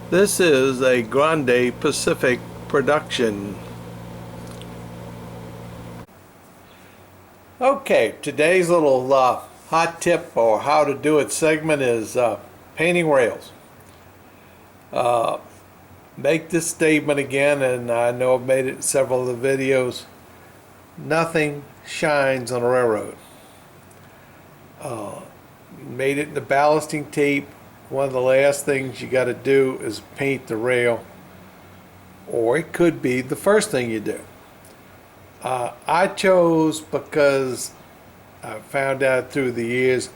This is a Grande Pacific production. Okay, today's little hot tip or how to do it segment is painting rails. Make this statement again, and I know I've made it in several of the videos. Nothing shines on a railroad. Made it in the ballasting tape. One of the last things you got to do is paint the rail, or it could be the first thing you do. I chose because I found out through the years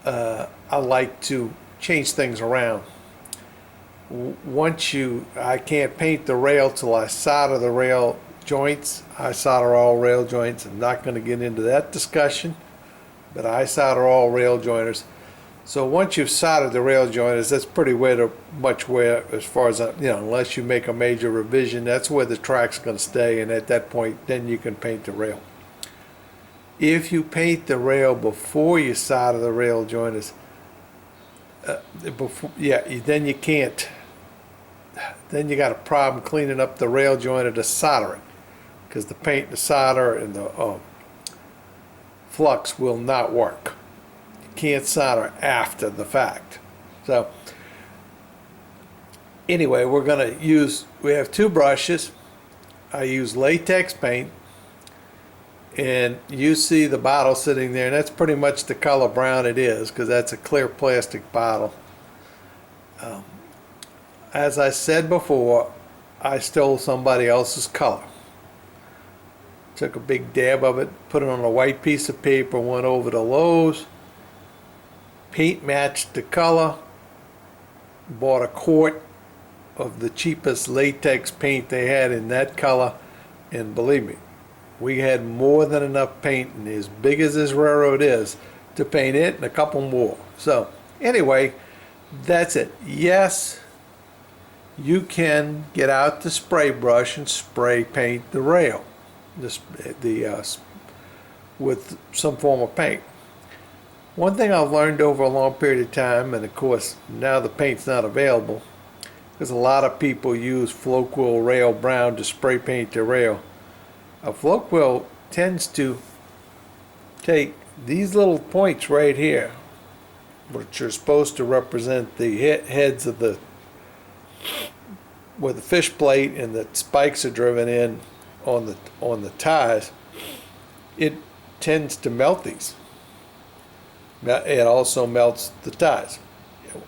I like to change things around. I can't paint the rail till I solder the rail joints. I solder all rail joints. I'm not going to get into that discussion, but I solder all rail jointers. So once you've soldered the rail jointers, that's pretty much where, as far as unless you make a major revision, that's where the track's going to stay, and at that point, then you can paint the rail. If you paint the rail before you solder the rail jointers, then you can't. Then you got a problem cleaning up the rail jointer to solder it, because the paint, the solder, and the flux will not work. Can't solder after the fact. So anyway, we have two brushes. I use latex paint, and you see the bottle sitting there, and that's pretty much the color brown it is, because that's a clear plastic bottle. As I said before, I stole somebody else's color. Took a big dab of it, put it on a white piece of paper, went over to Lowe's. Paint matched the color, bought a quart of the cheapest latex paint they had in that color, and believe me, we had more than enough paint, and as big as this railroad is, to paint it and a couple more. So anyway, that's it. Yes, you can get out the spray brush and spray paint the rail with some form of paint. One thing I've learned over a long period of time, and of course now the paint's not available, because a lot of people use Floquil Rail Brown to spray paint their rail. Floquil tends to take these little points right here, which are supposed to represent the heads of where the fish plate and the spikes are driven in on the ties. It tends to melt these. It also melts the ties.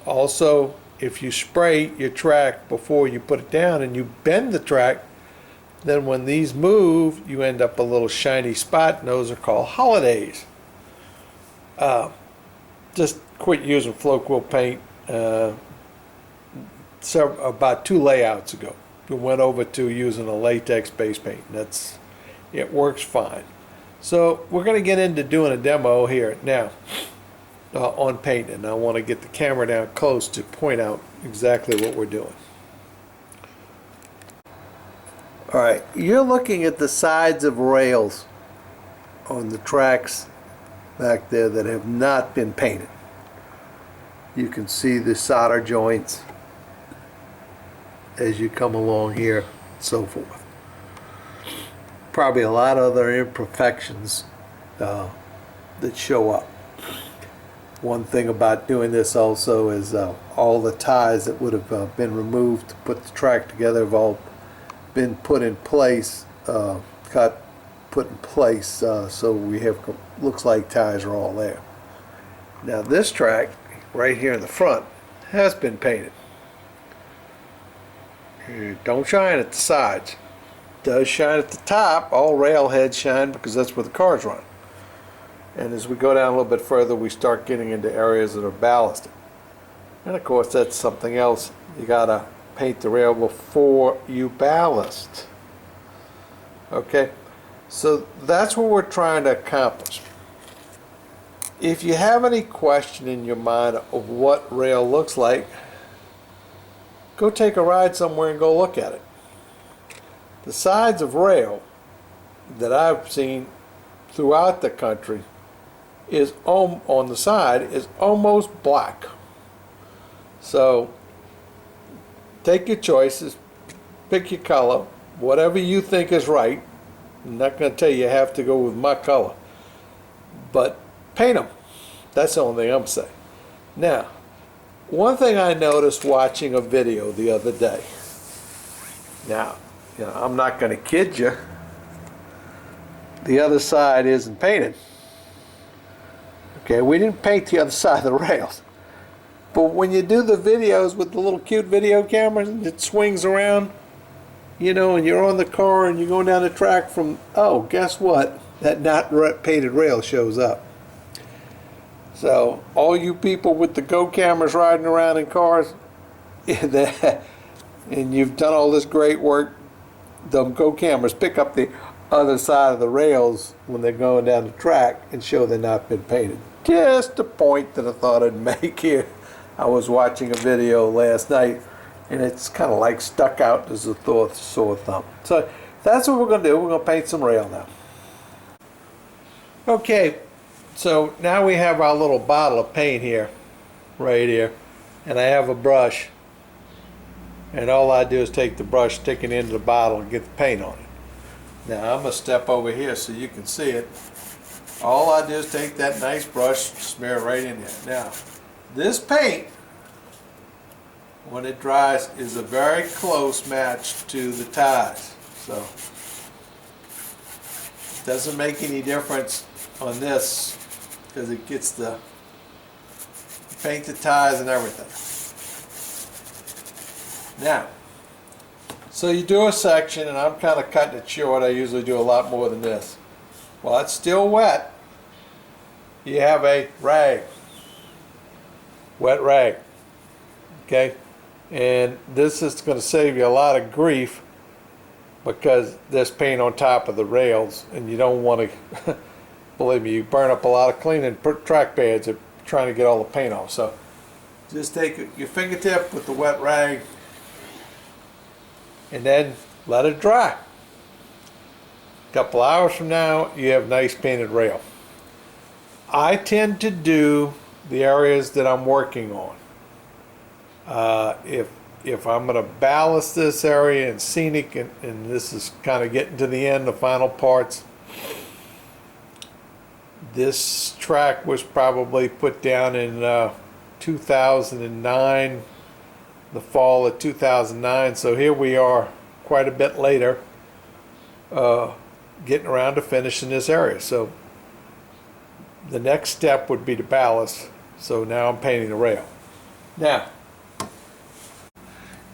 Also, if you spray your track before you put it down and you bend the track, then when these move, you end up a little shiny spot, and those are called holidays. Just quit using Floquil paint. About 2 layouts ago, we went over to using a latex base paint. It works fine. So we're going to get into doing a demo here now. On painting. I want to get the camera down close to point out exactly what we're doing. Alright, you're looking at the sides of rails on the tracks back there that have not been painted. You can see the solder joints as you come along here, and so forth. Probably a lot of other imperfections that show up. One thing about doing this also is all the ties that would have been removed to put the track together have all been put in place, so we have, looks like ties are all there. Now this track right here in the front has been painted. Don't shine at the sides. It does shine at the top. All rail heads shine because that's where the cars run. And as we go down a little bit further, we start getting into areas that are ballasted. And of course, that's something else. You gotta paint the rail before you ballast. Okay, so that's what we're trying to accomplish. If you have any question in your mind of what rail looks like, go take a ride somewhere and go look at it. The sides of rail that I've seen throughout the country is on the side is almost black. So take your choices, pick your color, whatever you think is right. I'm not going to tell you have to go with my color, but paint them. That's the only thing I'm going to say. Now, one thing I noticed watching a video the other day. Now, I'm not going to kid you. The other side isn't painted. Okay, we didn't paint the other side of the rails. But when you do the videos with the little cute video cameras and it swings around, and you're on the car and you're going down the track from, oh, guess what? That not painted rail shows up. So all you people with the Go cameras riding around in cars, and you've done all this great work, the Go cameras pick up the other side of the rails when they're going down the track and show they've not been painted. Just a point that I thought I'd make here. I was watching a video last night, and it's kind of like stuck out as a sore thumb. So that's what we're going to do. We're going to paint some rail now. Okay, so now we have our little bottle of paint here, right here, and I have a brush, and all I do is take the brush, stick it into the bottle, and get the paint on it. Now I'm going to step over here so you can see it. All I do is take that nice brush, smear it right in there. Now, this paint, when it dries, is a very close match to the ties. So, it doesn't make any difference on this because it gets the paint the ties and everything. Now, so you do a section, and I'm kind of cutting it short. I usually do a lot more than this. While it's still wet, you have a rag, wet rag, okay? And this is going to save you a lot of grief because there's paint on top of the rails, and you don't want to, believe me, you burn up a lot of cleaning track pads trying to get all the paint off. So just take your fingertip with the wet rag and then let it dry. A couple hours from now, you have nice painted rail. I tend to do the areas that I'm working on. If I'm going to ballast this area and scenic, and this is kind of getting to the end, the final parts, this track was probably put down in 2009, the fall of 2009. So here we are quite a bit later, getting around to finishing this area. So the next step would be to ballast. So now I'm painting the rail. Now,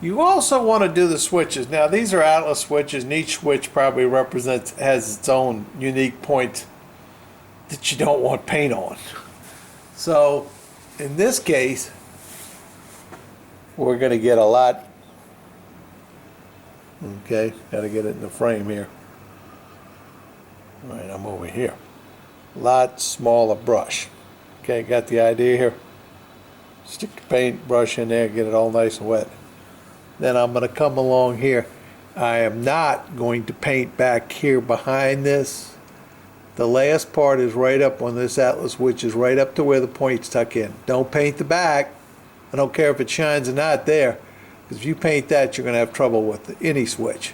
you also want to do the switches. Now these are Atlas switches, and each switch probably has its own unique point that you don't want paint on. So in this case, we're going to get a lot. Okay, got to get it in the frame here. All right, I'm over here. Lot smaller brush. Okay, got the idea here? Stick the paint brush in there, get it all nice and wet. Then I'm going to come along here. I am not going to paint back here behind this. The last part is right up on this Atlas, which is right up to where the points tuck in. Don't paint the back. I don't care if it shines or not there, because if you paint that, you're going to have trouble with any switch,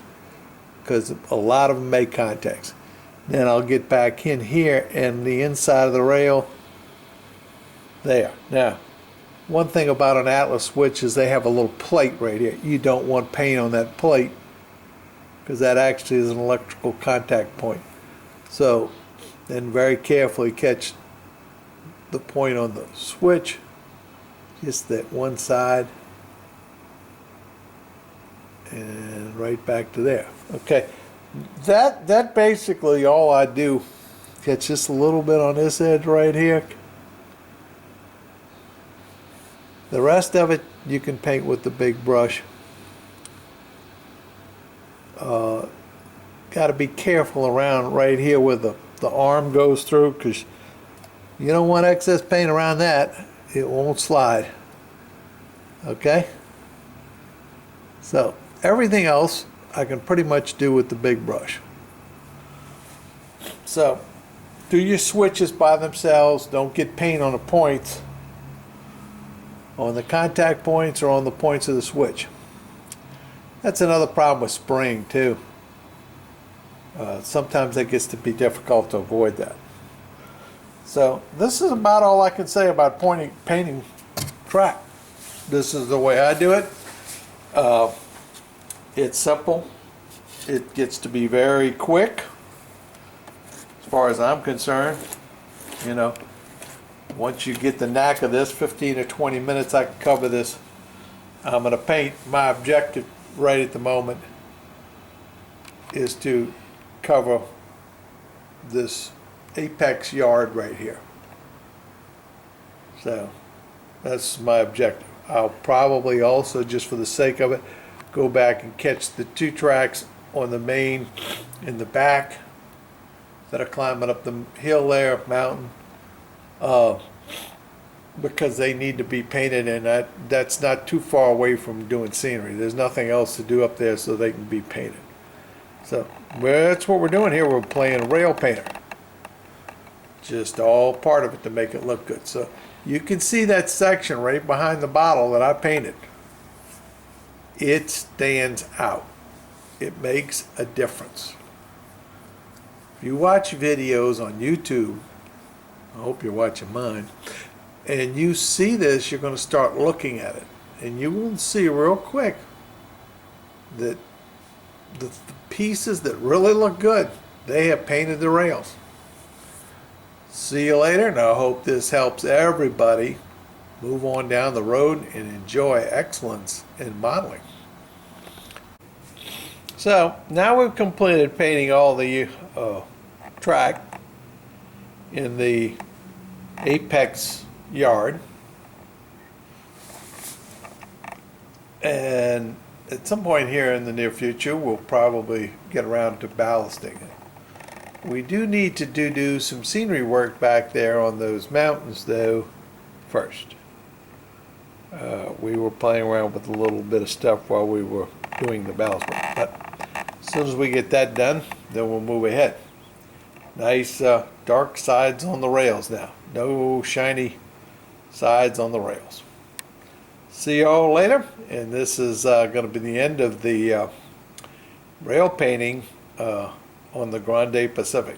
because a lot of them make contacts. Then I'll get back in here and the inside of the rail there. Now, one thing about an Atlas switch is they have a little plate right here. You don't want paint on that plate because that actually is an electrical contact point. So then very carefully catch the point on the switch, just that one side, and right back to there. Okay, that basically all I do. Catch just a little bit on this edge right here. The rest of it you can paint with the big brush. Got to be careful around right here where the arm goes through, because you don't want excess paint around that. It won't slide. Okay? So everything else I can pretty much do with the big brush. So do your switches by themselves. Don't get paint on the points, on the contact points or on the points of the switch. That's another problem with spraying too. Sometimes it gets to be difficult to avoid that. So this is about all I can say about painting track. This is the way I do it. It's simple. It gets to be very quick as far as I'm concerned. You know, once you get the knack of this, 15 or 20 minutes I can cover this. I'm going to paint. My objective right at the moment is to cover this apex yard right here. So that's my objective. I'll probably also, just for the sake of it, go back and catch the two tracks on the main in the back that are climbing up the hill there, mountain, because they need to be painted, and that's not too far away from doing scenery. There's nothing else to do up there, so they can be painted. So that's what we're doing here. We're playing rail painter. Just all part of it to make it look good. So you can see that section right behind the bottle that I painted. It stands out. It makes a difference. If you watch videos on YouTube, I hope you're watching mine, and you see this, you're going to start looking at it, and you will see real quick that the pieces that really look good, they have painted the rails. See you later, and I hope this helps everybody move on down the road and enjoy excellence in modeling. So now we've completed painting all the track in the apex yard, and at some point here in the near future we'll probably get around to ballasting it. We do need to do some scenery work back there on those mountains though first. We were playing around with a little bit of stuff while we were doing the ballast work, but as soon as we get that done, then we'll move ahead. Nice dark sides on the rails now. No shiny sides on the rails. See you all later, and this is going to be the end of the rail painting on the Grande Pacific.